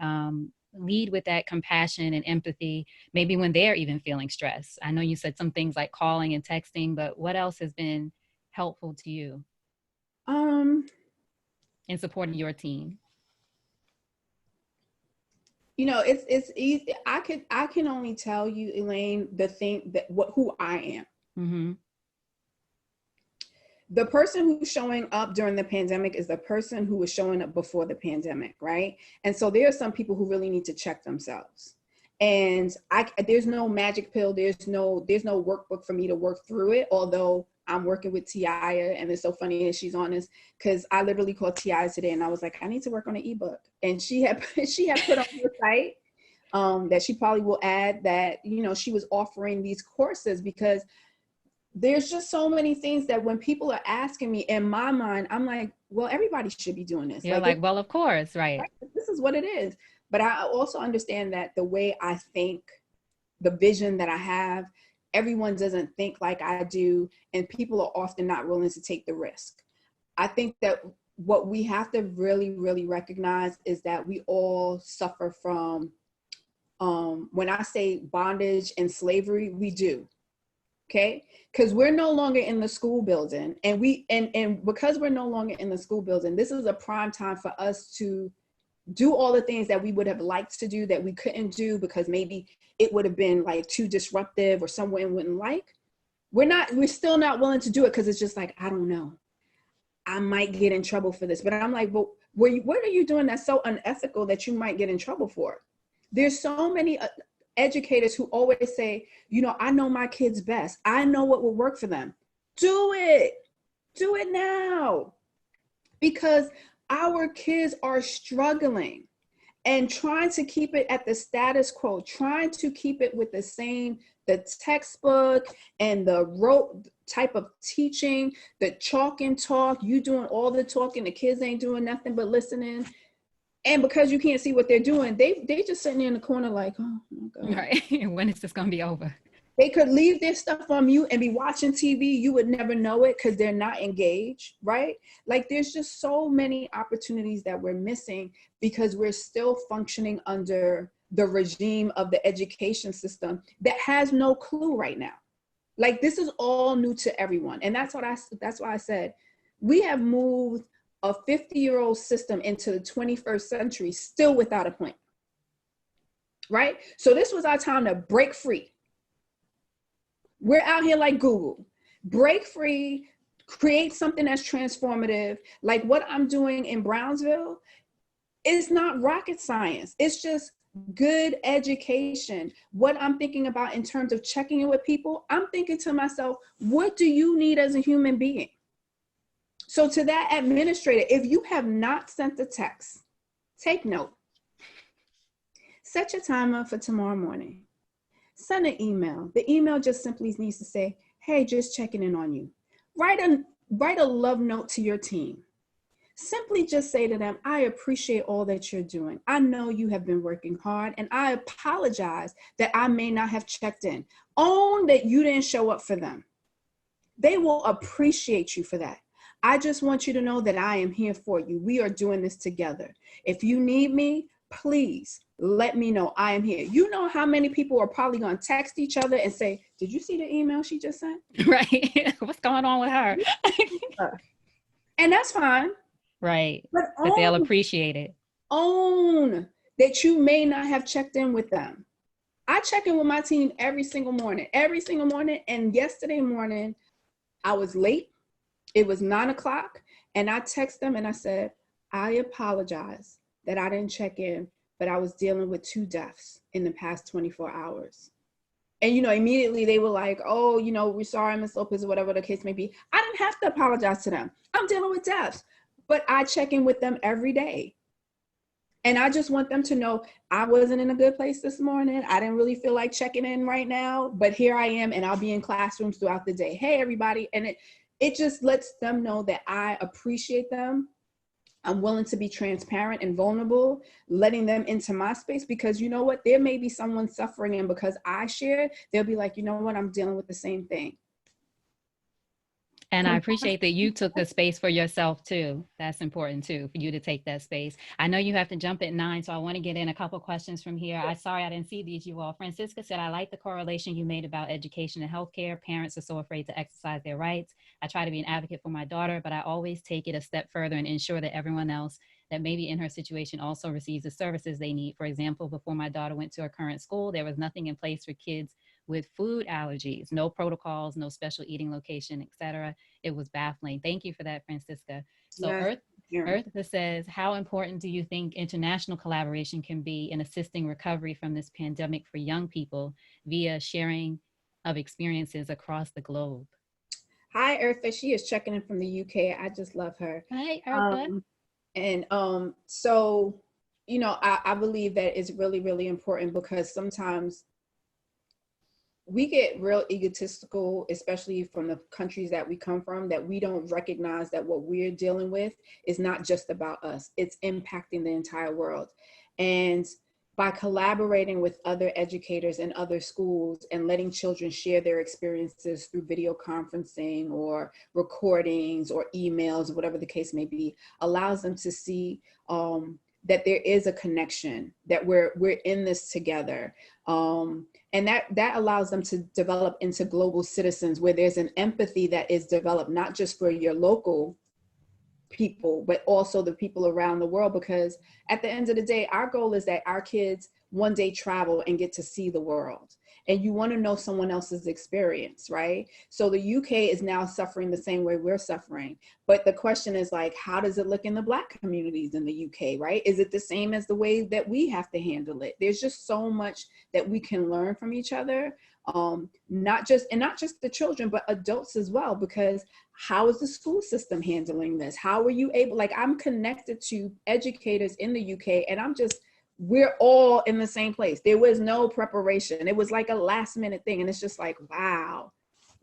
lead with that compassion and empathy, maybe when they're even feeling stress? I know you said some things like calling and texting, but what else has been helpful to you in supporting your team? You know, it's easy. I can only tell you, Elaine, who I am. Mm-hmm. The person who's showing up during the pandemic is the person who was showing up before the pandemic, right? And so there are some people who really need to check themselves. And there's no magic pill. There's no workbook for me to work through it. Although I'm working with Tiaya, and it's so funny that she's on this, because I literally called Tiaya today and I was like, I need to work on an ebook. And she had put on her site that she probably will add that, you know, she was offering these courses, because there's just so many things that when people are asking me, in my mind, I'm like, well, everybody should be doing this. You're like, well, of course, right. This is what it is. But I also understand that the way I think, the vision that I have, everyone doesn't think like I do, and people are often not willing to take the risk. I think that what we have to really, really recognize is that we all suffer from, when I say bondage and slavery, we do. Okay, because we're no longer in the school building, and because we're no longer in the school building, this is a prime time for us to do all the things that we would have liked to do that we couldn't do because maybe it would have been like too disruptive or someone wouldn't like. We're still not willing to do it because it's just like, I don't know, I might get in trouble for this. But I'm like, but what are you doing that's so unethical that you might get in trouble for? There's so many educators who always say, you know, I know my kids best. I know what will work for them. Do it now. Because our kids are struggling and trying to keep it at the status quo, trying to keep it with the textbook and the rote type of teaching, the chalk and talk, you doing all the talking, the kids ain't doing nothing but listening. And because you can't see what they're doing, they just sitting in the corner like, oh my God. Right. When is this going to be over? They could leave their stuff on mute and be watching TV. You would never know it because they're not engaged, right? Like there's just so many opportunities that we're missing because we're still functioning under the regime of the education system that has no clue right now. Like this is all new to everyone. And that's why I said, we have moved a 50-year-old system into the 21st century still without a plan, right? So this was our time to break free. We're out here like Google, break free, create something that's transformative. Like what I'm doing in Brownsville is not rocket science. It's just good education. What I'm thinking about in terms of checking in with people, I'm thinking to myself, what do you need as a human being? So to that administrator, if you have not sent a text, take note. Set your timer for tomorrow morning. Send an email. The email just simply needs to say, hey, just checking in on you. Write a love note to your team. Simply just say to them, I appreciate all that you're doing. I know you have been working hard, and I apologize that I may not have checked in. Own that you didn't show up for them. They will appreciate you for that. I just want you to know that I am here for you. We are doing this together. If you need me, please let me know. I am here. You know how many people are probably going to text each other and say, did you see the email she just sent? Right. What's going on with her? And that's fine. Right. But They'll appreciate it. Own that you may not have checked in with them. I check in with my team every single morning. And yesterday morning, I was late. It was 9 o'clock. And I text them and I said, I apologize that I didn't check in, but I was dealing with 2 deaths in the past 24 hours. And, immediately they were like, oh, we're sorry, Ms. Lopez, or whatever the case may be. I didn't have to apologize to them. I'm dealing with deaths, but I check in with them every day. And I just want them to know I wasn't in a good place this morning. I didn't really feel like checking in right now, but here I am, and I'll be in classrooms throughout the day. Hey, everybody. And it just lets them know that I appreciate them. I'm willing to be transparent and vulnerable, letting them into my space, because you know what? There may be someone suffering, and because I shared, they'll be like, you know what? I'm dealing with the same thing. And I appreciate that you took the space for yourself too. That's important too, for you to take that space. I know you have to jump at 9, so I want to get in a couple questions from here. I'm sorry I didn't see these, you all. Francisca said, I like the correlation you made about education and healthcare. Parents are so afraid to exercise their rights. I try to be an advocate for my daughter, but I always take it a step further and ensure that everyone else that may be in her situation also receives the services they need. For example, before my daughter went to her current school, there was nothing in place for kids with food allergies, no protocols, no special eating location, etc. It was baffling. Thank you for that, Francisca. So Eartha says, how important do you think international collaboration can be in assisting recovery from this pandemic for young people via sharing of experiences across the globe? Hi, Eartha. She is checking in from the UK. I just love her. Hi, Eartha. So, I believe that it's really, really important, because sometimes we get real egotistical, especially from the countries that we come from, that we don't recognize that what we're dealing with is not just about us. It's impacting the entire world. And by collaborating with other educators in other schools and letting children share their experiences through video conferencing or recordings or emails, whatever the case may be, allows them to see that there is a connection, that we're in this together. And that allows them to develop into global citizens, where there's an empathy that is developed, not just for your local people, but also the people around the world. Because at the end of the day, our goal is that our kids one day travel and get to see the world. And you want to know someone else's experience, right? So the UK is now suffering the same way we're suffering. But the question is, like, how does it look in the Black communities in the UK, right? Is it the same as the way that we have to handle it? There's just so much that we can learn from each other. Not just the children, but adults as well, because how is the school system handling this? How are you able, like, I'm connected to educators in the UK, and we're all in the same place. There was no preparation. It was like a last minute thing. And it's just like, wow,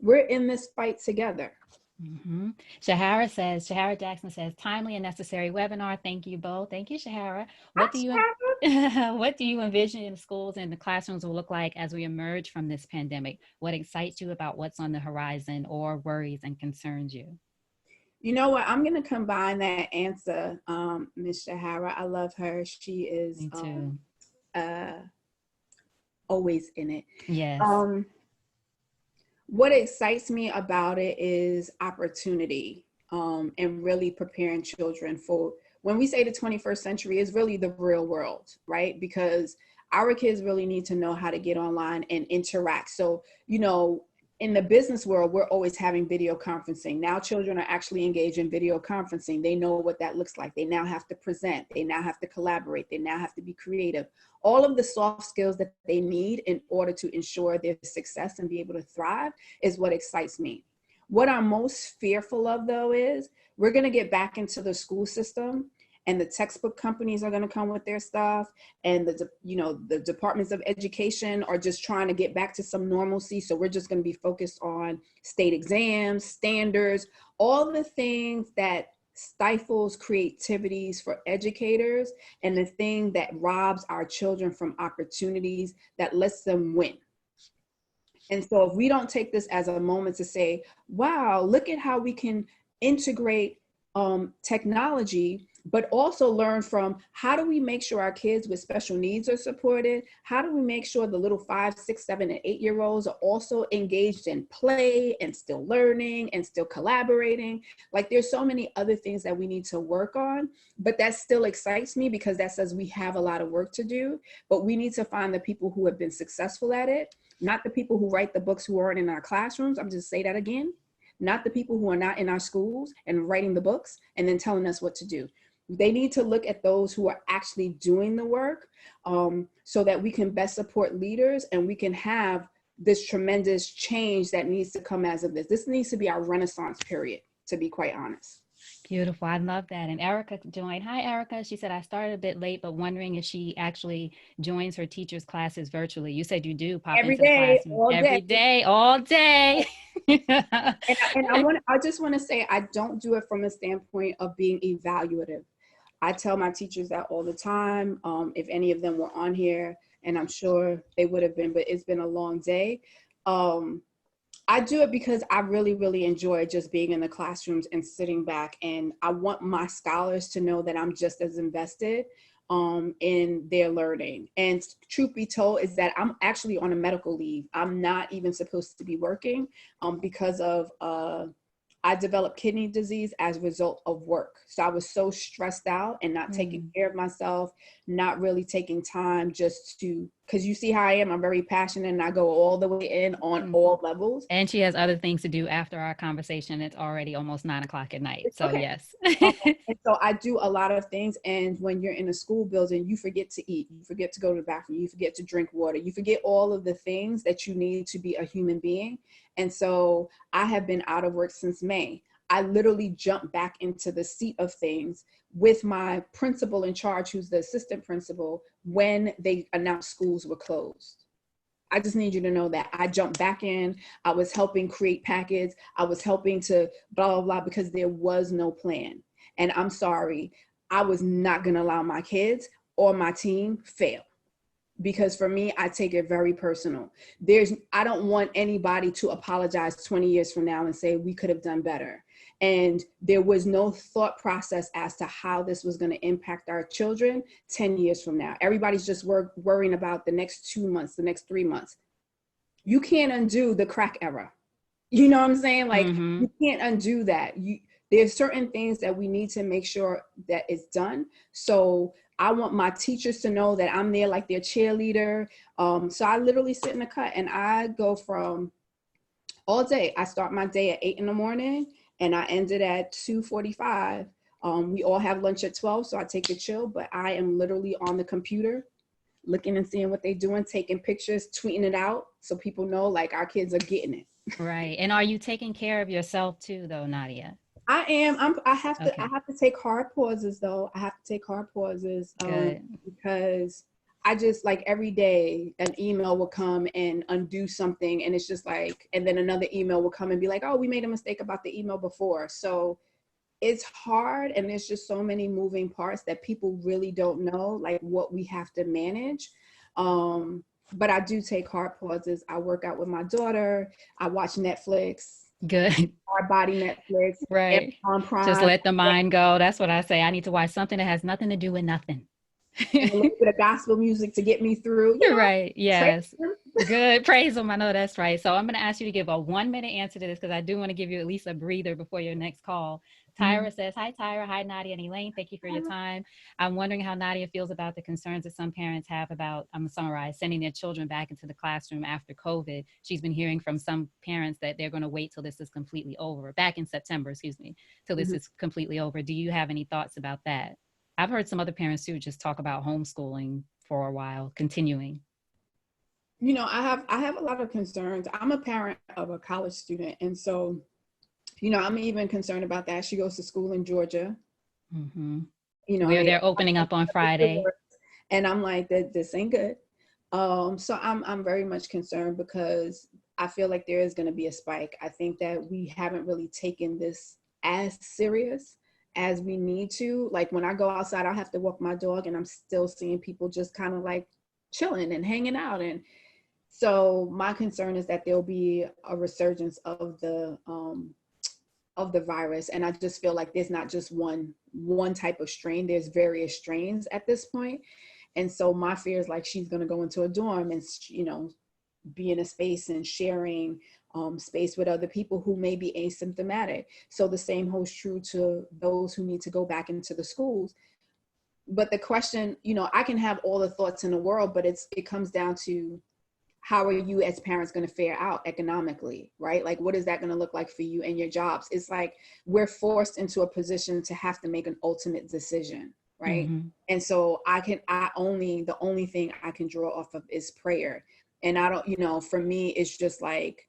we're in this fight together. Mm-hmm. Shahara Jackson says, timely and necessary webinar. Thank you both. Thank you, Shahara. What do you envision in schools and the classrooms will look like as we emerge from this pandemic? What excites you about what's on the horizon, or worries and concerns you? You know what? I'm going to combine that answer, Ms. Shahara. I love her. She is always in it. Yes. What excites me about it is opportunity, and really preparing children for, when we say the 21st century, is really the real world, right? Because our kids really need to know how to get online and interact. So, in the business world, we're always having video conferencing. Now children are actually engaged in video conferencing. They know what that looks like. They now have to present. They now have to collaborate. They now have to be creative. All of the soft skills that they need in order to ensure their success and be able to thrive is what excites me. What I'm most fearful of, though, is we're going to get back into the school system, and the textbook companies are going to come with their stuff, and the departments of education are just trying to get back to some normalcy. So we're just going to be focused on state exams, standards, all the things that stifles creativities for educators, and the thing that robs our children from opportunities that lets them win. And so if we don't take this as a moment to say, wow, look at how we can integrate technology but also learn from how do we make sure our kids with special needs are supported? How do we make sure the little 5, 6, 7, and 8-year-olds are also engaged in play and still learning and still collaborating? Like there's so many other things that we need to work on, but that still excites me because that says we have a lot of work to do, but we need to find the people who have been successful at it, not the people who write the books who aren't in our classrooms. I'm just say that again, not the people who are not in our schools and writing the books and then telling us what to do. They need to look at those who are actually doing the work, so that we can best support leaders and we can have this tremendous change that needs to come as of this. This needs to be our Renaissance period, to be quite honest. Beautiful. I love that. And Erica joined. Hi, Erica. She said, I started a bit late, but wondering if she actually joins her teacher's classes virtually. You said you do pop Every into the day, classroom all every day, all day. And I just want to say, I don't do it from a standpoint of being evaluative. I tell my teachers that all the time. If any of them were on here, and I'm sure they would have been, but it's been a long day. I do it because I really, really enjoy just being in the classrooms and sitting back. And I want my scholars to know that I'm just as invested in their learning. And truth be told is that I'm actually on a medical leave. I'm not even supposed to be working because of I developed kidney disease as a result of work. So I was so stressed out and not taking care of myself, not really taking time just to, because you see how I am, I'm very passionate and I go all the way in on all levels. And she has other things to do after our conversation. It's already almost 9 o'clock at night. So okay. Yes. And so I do a lot of things. And when you're in a school building, you forget to eat, you forget to go to the bathroom, you forget to drink water, you forget all of the things that you need to be a human being. And so I have been out of work since May. I literally jumped back into the seat of things with my principal in charge, who's the assistant principal, when they announced schools were closed. I just need you to know that I jumped back in. I was helping create packets. I was helping to blah, blah, blah, because there was no plan. And I'm sorry, I was not going to allow my kids or my team fail. Because for me, I take it very personal. I don't want anybody to apologize 20 years from now and say we could have done better. And there was no thought process as to how this was going to impact our children 10 years from now. Everybody's just worrying about the next 2 months, the next 3 months. You can't undo the crack era. You know what I'm saying? Like, you can't undo that. There's certain things that we need to make sure that it's done. So I want my teachers to know that I'm there like their cheerleader. So I literally sit in the cut and I go from all day. I start my day at 8 in the morning and I ended at 2:45. We all have lunch at 12, so I take a chill, but I am literally on the computer looking and seeing what they're doing, taking pictures, tweeting it out so people know like our kids are getting it. Right. And are you taking care of yourself too, though, Nadia? I am. I have to take hard pauses though. I have to take hard pauses because I just like every day an email will come and undo something. And it's just like, and then another email will come and be like, oh, we made a mistake about the email before. So it's hard. And there's just so many moving parts that people really don't know, like what we have to manage. But I do take hard pauses. I work out with my daughter. I watch Netflix. Good. Hard body Netflix. Right. On Prime. Just let the mind go. That's what I say. I need to watch something that has nothing to do with nothing. And a little bit of gospel music to get me through. You know, right. Yes. Good. Praise him. I know that's right. So I'm going to ask you to give a 1-minute answer to this because I do want to give you at least a breather before your next call. Tyra says, hi, Tyra. Hi, Nadia and Elaine. Thank you for your time. I'm wondering how Nadia feels about the concerns that some parents have about, I'm going to summarize, sending their children back into the classroom after COVID. She's been hearing from some parents that they're going to wait till this is completely over, back in September, till this is completely over. Do you have any thoughts about that? I've heard some other parents too just talk about homeschooling for a while, continuing. You know, I have a lot of concerns. I'm a parent of a college student, and so, you know, I'm even concerned about that. She goes to school in Georgia. You know, where they're opening up on Friday, and I'm like, this ain't good. So I'm very much concerned because I feel like there is going to be a spike. I think that we haven't really taken this as serious as we need to. Like when I go outside, I have to walk my dog, and I'm still seeing people just kind of like chilling and hanging out. And so my concern is that there'll be a resurgence of the of the virus. And I just feel like there's not just one type of strain, there's various strains at this point. And so my fear is like, she's going to go into a dorm and, you know, be in a space and sharing space with other people who may be asymptomatic. So the same holds true to those who need to go back into the schools. But the question, you know, I can have all the thoughts in the world, but it comes down to, how are you as parents going to fare out economically, right? Like, what is that going to look like for you and your jobs? It's like we're forced into a position to have to make an ultimate decision, right? Mm-hmm. And so the only thing I can draw off of is prayer. And I don't, you know, for me, it's just like,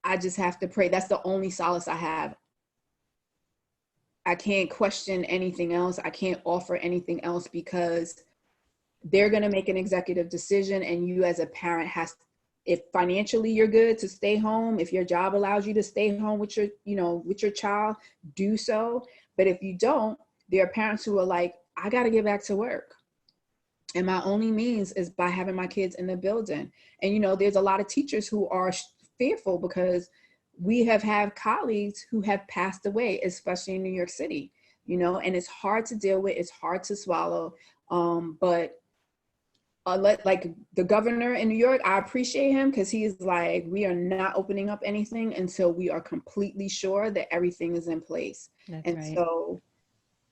I just have to pray. That's the only solace I have. I can't question anything else. I can't offer anything else, because they're going to make an executive decision, and you as a parent if financially you're good to stay home, if your job allows you to stay home with your child, do so. But if you don't, there are parents who are like, I got to get back to work. And my only means is by having my kids in the building. And, you know, there's a lot of teachers who are fearful, because we have had colleagues who have passed away, especially in New York City, you know, and it's hard to deal with. It's hard to swallow. But like the governor in New York, I appreciate him, because he's like, we are not opening up anything until we are completely sure that everything is in place. That's right. So,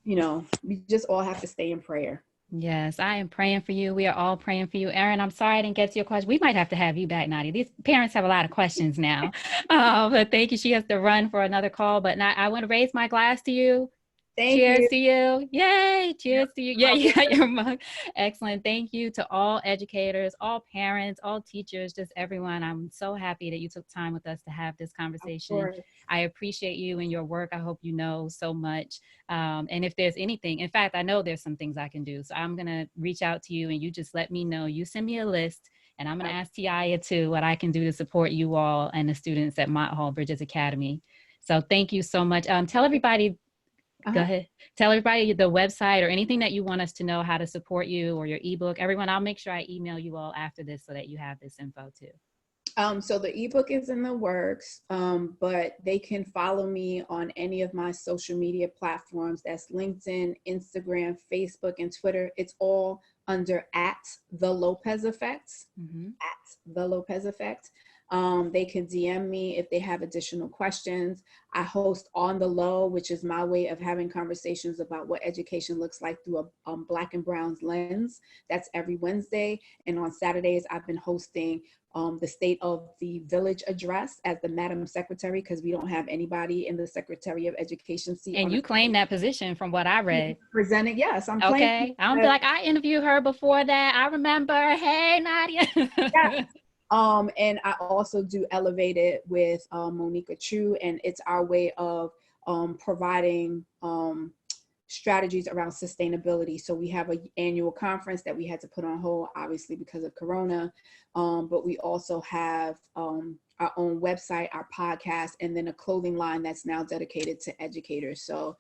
you know, we just all have to stay in prayer. Yes, I am praying for you. We are all praying for you. Erin, I'm sorry I didn't get to your question. We might have to have you back, Nadia. These parents have a lot of questions now. But thank you. She has to run for another call. But I want to raise my glass to you. Cheers to you. Yay. Cheers to you. Yeah, you got your mug. Excellent. Thank you to all educators, all parents, all teachers, just everyone. I'm so happy that you took time with us to have this conversation. I appreciate you and your work. I hope you know so much. And if there's anything, in fact, I know there's some things I can do. So I'm going to reach out to you, and you just let me know. You send me a list, and I'm going to ask Tiaya too what I can do to support you all and the students at Mott Hall Bridges Academy. So thank you so much. Tell everybody. Go ahead. Tell everybody the website or anything that you want us to know, how to support you, or your ebook. Everyone, I'll make sure I email you all after this so that you have this info too. So the ebook is in the works, but they can follow me on any of my social media platforms. That's LinkedIn, Instagram, Facebook, and Twitter. It's all under @TheLopezEffect. Mm-hmm. @TheLopezEffect. They can DM me if they have additional questions. I host On the Low, which is my way of having conversations about what education looks like through a Black and Brown's lens. That's every Wednesday. And on Saturdays, I've been hosting the State of the Village address as the Madam Secretary, because we don't have anybody in the Secretary of Education seat. And you claimed that position from what I read. Presenting, yes. I'm okay. I'm like, I interviewed her before that. I remember. Hey, Nadia. Yes. And I also do Elevated with Monica True, and it's our way of providing strategies around sustainability. So we have an annual conference that we had to put on hold, obviously because of Corona, but we also have our own website, our podcast, and then a clothing line that's now dedicated to educators. So,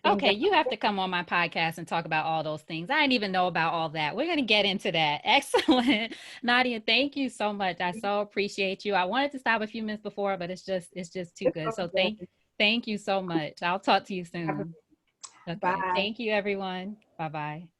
okay, you have to come on my podcast and talk about all those things. I didn't even know about all that. We're going to get into that. Excellent. Nadia, thank you so much. I so appreciate you. I wanted to stop a few minutes before, but it's just too good. So thank you so much. I'll talk to you soon. Okay. Bye. Thank you, everyone. Bye-bye.